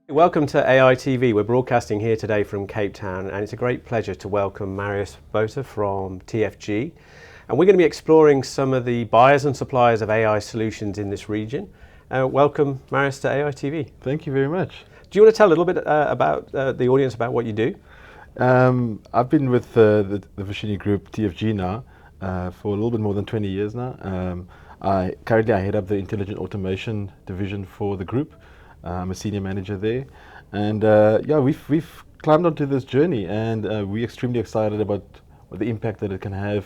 Welcome to AI TV. We're broadcasting here today from Cape Town, and it's a great pleasure to welcome Marius Botha from TFG. And we're going to be exploring some of the buyers and suppliers of AI solutions in this region. Welcome, Marius, to AI TV. Thank you very much. Do you want to tell a little bit about the audience about what you do? I've been with the Vashini Group, TFG now, for a little bit more than 20 years now. Currently I head up the intelligent automation division for the group. I'm a senior manager there, and we've climbed onto this journey, and we're extremely excited about the impact that it can have,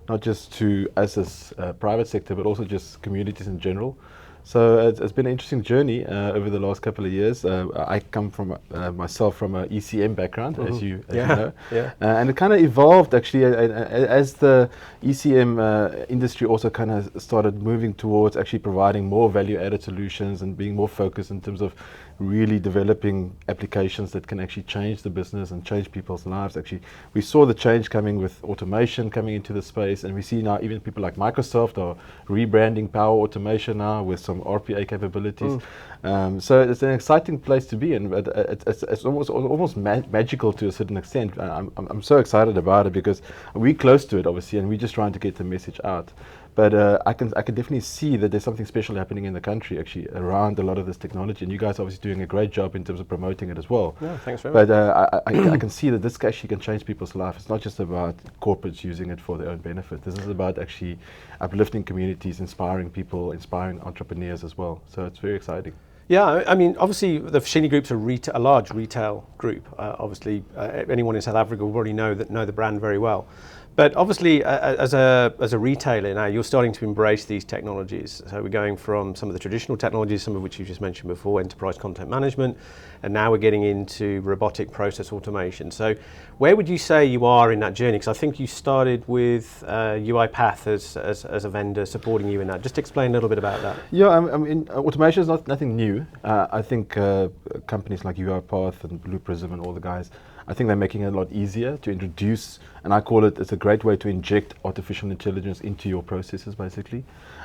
not just to us as private sector, but also just communities in general. So it's been an interesting journey over the last couple of years. I come from myself from an ECM background, as you know, and it kind of evolved actually as the ECM industry also kind of started moving towards actually providing more value-added solutions and being more focused in terms of really developing applications that can actually change the business and change people's lives. Actually, we saw the change coming with automation coming into the space, and we see now even people like Microsoft are rebranding Power Automation now with some RPA capabilities. So it's an exciting place to be in, but it's almost magical to a certain extent. I'm so excited about it because we're close to it, obviously, and we're just trying to get the message out. But I can definitely see that there's something special happening in the country actually around a lot of this technology, and you guys are obviously doing a great job in terms of promoting it as well. Yeah, thanks very much. But I can see that this actually can change people's life. It's not just about corporates using it for their own benefit. This is about actually uplifting communities, inspiring people, inspiring entrepreneurs as well. So it's very exciting. Yeah, I mean, obviously the Vashini Group's a large retail group. Obviously, anyone in South Africa will already know the brand very well. But obviously, as a retailer now, you're starting to embrace these technologies. So we're going from some of the traditional technologies, some of which you just mentioned before, enterprise content management, and now we're getting into robotic process automation. So where would you say you are in that journey? Because I think you started with UiPath as a vendor supporting you in that. Just explain a little bit about that. Yeah, I mean, automation is nothing new. I think companies like UiPath and Blue Prism and all the guys, I think they're making it a lot easier to introduce, and I call it's a great way to inject artificial intelligence into your processes, basically.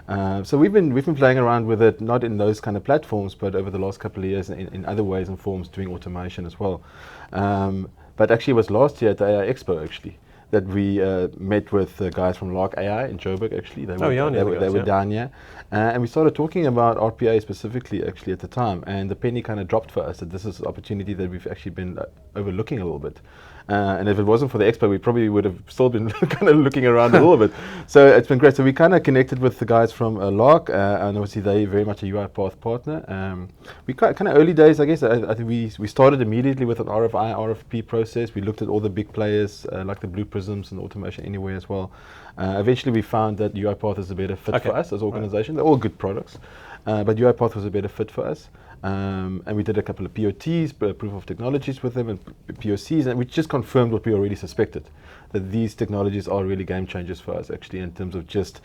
So we've been playing around with it, not in those kind of platforms, but over the last couple of years in other ways and forms, doing automation as well. But actually, it was last year at the AI Expo actually that we met with the guys from Lark AI in Joburg. Actually, they were down here, and we started talking about RPA specifically actually at the time, and the penny kind of dropped for us that this is an opportunity that we've actually been overlooking a little bit. And if it wasn't for the expo, we probably would have still been kind of looking around a little bit. So it's been great. So we kind of connected with the guys from Lark, and obviously they very much a UiPath partner. We kind of early days, I guess. I think we started immediately with an RFI, RFP process. We looked at all the big players like the Blue Prisms and Automation Anywhere as well. Eventually we found that UiPath is a better fit for us as an organization. They're all good products, but UiPath was a better fit for us. And we did a couple of POTs, proof of technologies with them, and POCs, and we just confirmed what we already suspected, that these technologies are really game changers for us actually in terms of just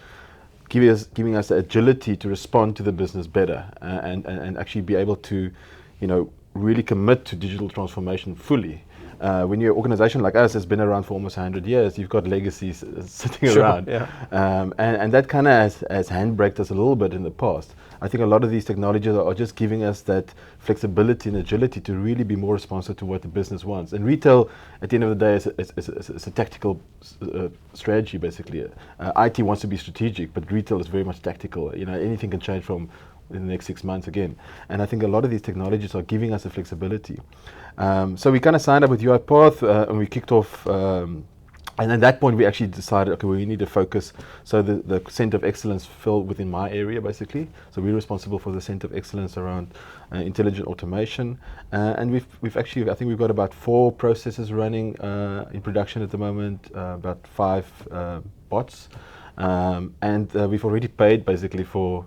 giving us the agility to respond to the business better and actually be able to, really commit to digital transformation fully. When you're an organization like us that's been around for almost 100 years, you've got legacies sitting around. Yeah. And that kind of has handbraked us a little bit in the past. I think a lot of these technologies are just giving us that flexibility and agility to really be more responsive to what the business wants. And retail, at the end of the day, is a tactical strategy, basically. IT wants to be strategic, but retail is very much tactical. Anything can change from in the next 6 months again. And I think a lot of these technologies are giving us the flexibility. So we kind of signed up with UiPath and we kicked off, and at that point we actually decided, okay, we need to focus. So the Centre of Excellence fell within my area, basically. So we're responsible for the Centre of Excellence around intelligent automation. And we've actually, I think we've got about 4 processes running in production at the moment, about 5 bots. And we've already paid basically for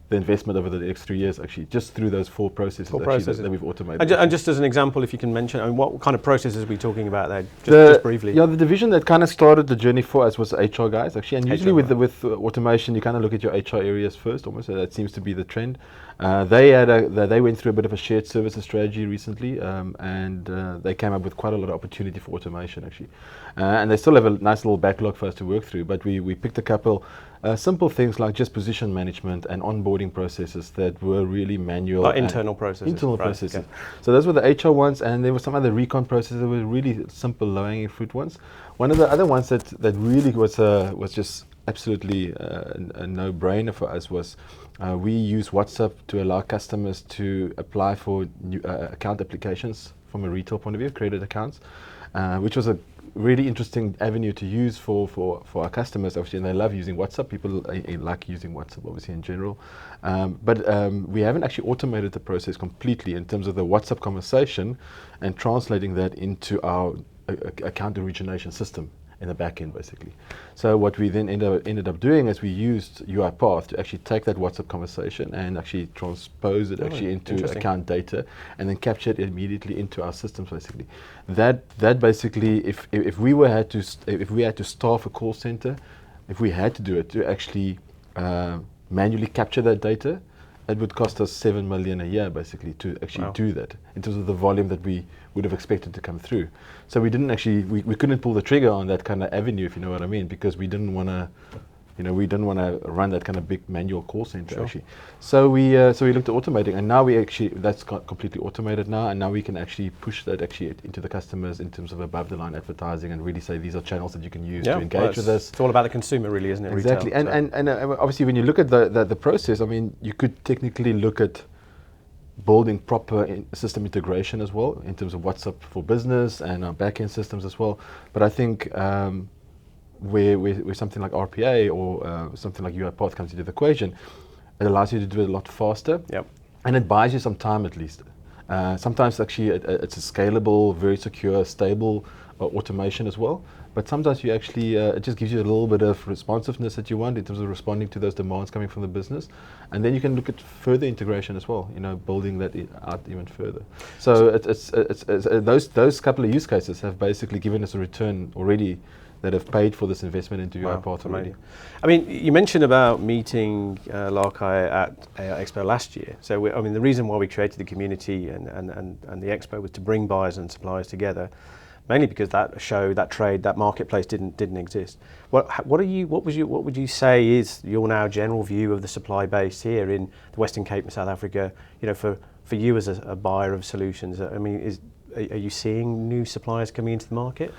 the investment over the next 3 years, actually, just through those 4 processes, that we've automated. And just as an example, if you can mention, what kind of processes are we talking about there, just briefly? Yeah, the division that kind of started the journey for us was HR guys, actually, and usually with automation, you kind of look at your HR areas first, almost, so that seems to be the trend. They went through a bit of a shared services strategy recently, and they came up with quite a lot of opportunity for automation, actually. And they still have a nice little backlog for us to work through, but we picked a couple simple things like just position management and onboarding processes that were really manual. Like internal processes. Internal right, processes. okay. So those were the HR ones, and there were some other recon processes that were really simple, low-hanging fruit ones. One of the other ones that really was just absolutely a no-brainer for us was we use WhatsApp to allow customers to apply for new, account applications from a retail point of view, credit accounts, which was a really interesting avenue to use for our customers, obviously, and they love using WhatsApp. People like using WhatsApp, obviously, in general. But we haven't actually automated the process completely in terms of the WhatsApp conversation and translating that into our account origination system in the back end, basically. So what we then ended up doing is we used UiPath to actually take that WhatsApp conversation and actually transpose it into account data and then capture it immediately into our systems, basically. That basically, if we had to staff a call center, if we had to do it to actually manually capture that data, it would cost us 7 million a year, basically, to actually do that in terms of the volume that we would have expected to come through. So we didn't actually, we couldn't pull the trigger on that kind of avenue, if you know what I mean, because we didn't want to, run that kind of big manual call center, actually. So we looked at automating, and now that's completely automated now, and now we can actually push that actually into the customers in terms of above the line advertising and really say these are channels that you can use to engage with us. It's all about the consumer, really, isn't it? Exactly. Retail, and obviously when you look at the process, I mean, you could technically look at building proper system integration as well in terms of WhatsApp for business and our back-end systems as well. But I think where something like RPA or something like UiPath comes into the equation, it allows you to do it a lot faster. Yep. And it buys you some time at least. Sometimes actually it's a scalable, very secure, stable automation as well. But sometimes you actually, it just gives you a little bit of responsiveness that you want in terms of responding to those demands coming from the business. And then you can look at further integration as well, building that out even further. So it's those couple of use cases have basically given us a return already that have paid for this investment into UiPath already. I mean, you mentioned about meeting Larkai at AI Expo last year. So, the reason why we created the community and the expo was to bring buyers and suppliers together, mainly because that show, that trade, that marketplace didn't exist. What would you say is your now general view of the supply base here in the Western Cape and South Africa? For you as a buyer of solutions, I mean, are you seeing new suppliers coming into the market?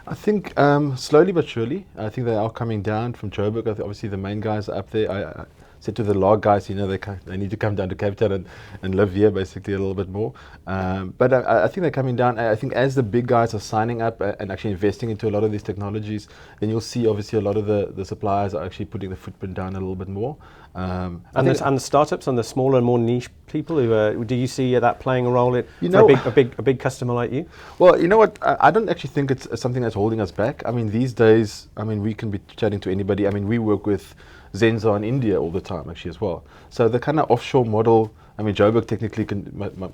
I think slowly but surely. I think they are coming down from Joburg. Obviously, the main guys are up there. I said to the log guys, they need to come down to Cape Town and live here basically a little bit more. But I think they're coming down. I think as the big guys are signing up and actually investing into a lot of these technologies, then you'll see obviously a lot of the suppliers are actually putting the footprint down a little bit more. And the startups and the smaller, more niche people do you see that playing a role for a big customer like you? Well, you know what? I don't actually think it's something that's holding us back. I mean, these days, we can be chatting to anybody. I mean, we work with Zenza in India all the time, actually, as well. So the kind of offshore model. Joburg technically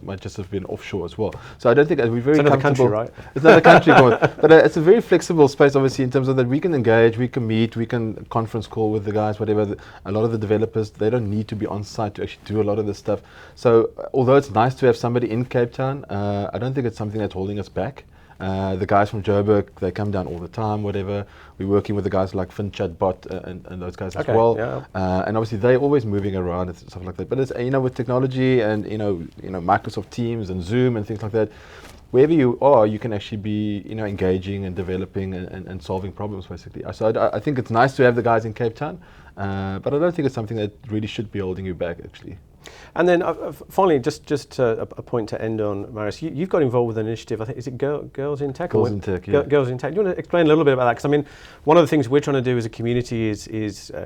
might just have been offshore as well. So I don't think we're very comfortable. Country, right? It's another country, but it's a very flexible space, obviously, in terms of that we can engage, we can meet, we can conference call with the guys, whatever. A lot of the developers, they don't need to be on site to actually do a lot of this stuff. So although it's nice to have somebody in Cape Town, I don't think it's something that's holding us back. The guys from Joburg, they come down all the time, whatever. We're working with the guys like FinChatBot and those guys as well. Yeah. And obviously they're always moving around and stuff like that. But it's, with technology and, Microsoft Teams and Zoom and things like that, wherever you are, you can actually be, engaging and developing and solving problems, basically. So I think it's nice to have the guys in Cape Town, but I don't think it's something that really should be holding you back, actually. And then finally, just a point to end on, Marius, you've got involved with an initiative, I think, is it Girls in Tech? Girls in Tech, yeah. Girls in Tech. Do you want to explain a little bit about that? Because one of the things we're trying to do as a community is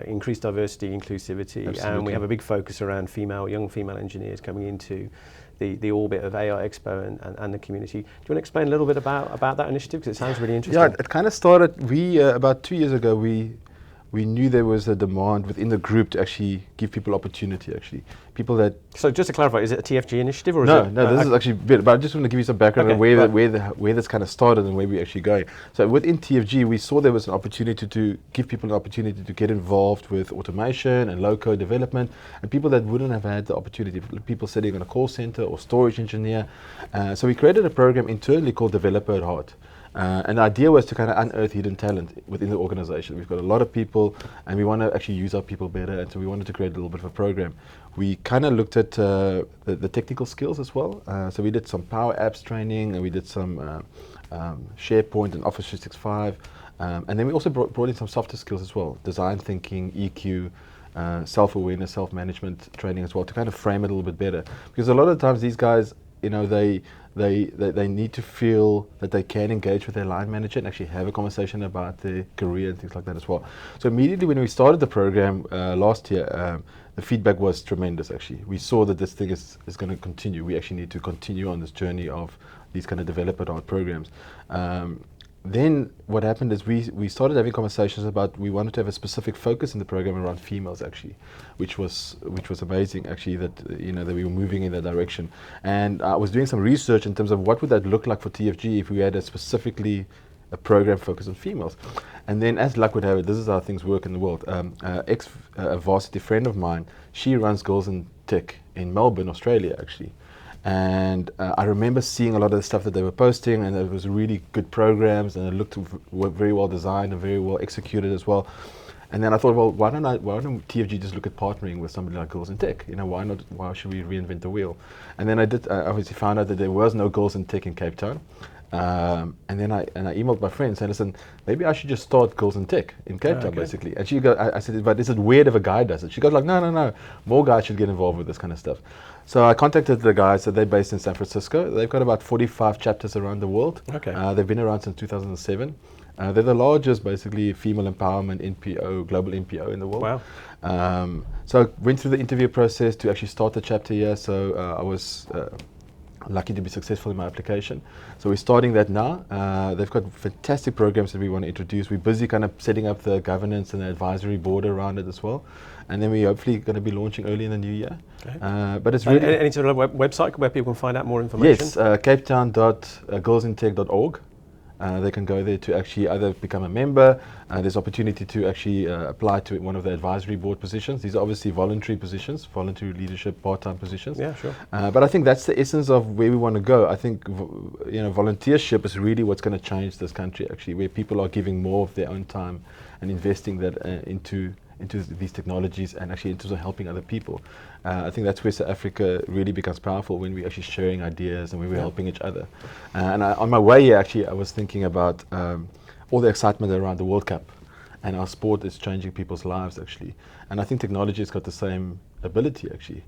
increase diversity, inclusivity, Absolutely. And we have a big focus around young female engineers coming into the orbit of AI Expo and the community. Do you want to explain a little bit about that initiative? Because it sounds really interesting. Yeah, it kind of started, about 2 years ago, we knew there was a demand within the group to actually give people opportunity, actually. People that... So just to clarify, is it a TFG initiative or is it... No, this is actually a bit, but I just want to give you some background on where this kind of started and where we're actually going. So within TFG, we saw there was an opportunity to give people an opportunity to get involved with automation and low-code development, and people that wouldn't have had the opportunity, people sitting on a call center or storage engineer. So we created a program internally called Developer at Heart. And the idea was to kind of unearth hidden talent within the organization. We've got a lot of people, and we want to actually use our people better, and so we wanted to create a little bit of a program. We kind of looked at the technical skills as well. So we did some Power Apps training, and we did some SharePoint and Office 365. And then we also brought in some softer skills as well, design thinking, EQ, self-awareness, self-management training as well, to kind of frame it a little bit better. Because a lot of times these guys, you know, they need to feel that they can engage with their line manager and actually have a conversation about their career and things like that as well. So immediately when we started the program last year, the feedback was tremendous actually. We saw that this thing is going to continue. We actually need to continue on this journey of these kind of developer-art programs. Then what happened is we started having conversations about, we wanted to have a specific focus in the program around females actually, which was amazing actually, that you know, that we were moving in that direction. And I was doing some research in terms of what would that look like for TFG if we had specifically a program focused on females. And then, as luck would have it, this is how things work in the world. A varsity friend of mine, she runs Girls in Tech in Melbourne, Australia actually. And I remember seeing a lot of the stuff that they were posting, and it was really good programs, and it looked very well designed and very well executed as well. And then I thought, well, why don't TFG just look at partnering with somebody like Girls in Tech? You know, why not? Why should we reinvent the wheel? And then I obviously found out that there was no Girls in Tech in Cape Town. And then I emailed my friend saying, listen, maybe I should just start Girls in Tech in Cape Town, basically. And she goes, I said, but is it weird if a guy does it? She goes like, no, more guys should get involved with this kind of stuff. So I contacted the guys. So they're based in San Francisco. They've got about 45 chapters around the world. They've been around since 2007. They're the largest, basically, female empowerment NPO, global NPO in the world. Wow. So I went through the interview process to actually start the chapter here. So I was lucky to be successful in my application. So we're starting that now. They've got fantastic programs that we want to introduce. We're busy kind of setting up the governance and the advisory board around it as well. And then we're hopefully going to be launching early in the new year. But it's really... Any sort of website where people can find out more information? Yes, capetown.girlsintech.org. They can go there to actually either become a member. There's opportunity to actually apply to one of the advisory board positions. These are obviously voluntary positions, voluntary leadership, part-time positions. Yeah, sure. But I think that's the essence of where we want to go. I think volunteership is really what's going to change this country actually, where people are giving more of their own time and investing that into these technologies and actually in terms of helping other people. I think that's where South Africa really becomes powerful, when we're actually sharing ideas and when we're helping each other. And on my way here, actually, I was thinking about all the excitement around the World Cup, and our sport is changing people's lives actually. And I think technology has got the same ability actually,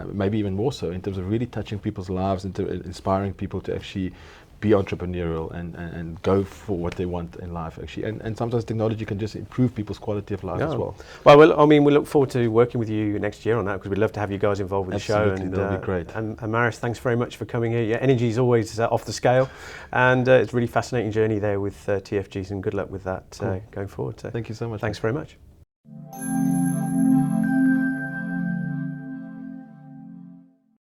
maybe even more so, in terms of really touching people's lives and inspiring people to actually be entrepreneurial and go for what they want in life actually. And sometimes technology can just improve people's quality of life as well. Well, I mean, we look forward to working with you next year on that, because we'd love to have you guys involved with the show. And that'll be great. And Marius, thanks very much for coming here. Your energy is always off the scale, and it's a really fascinating journey there with TFGs, and good luck with that going forward. So thank you so much. Thanks very much.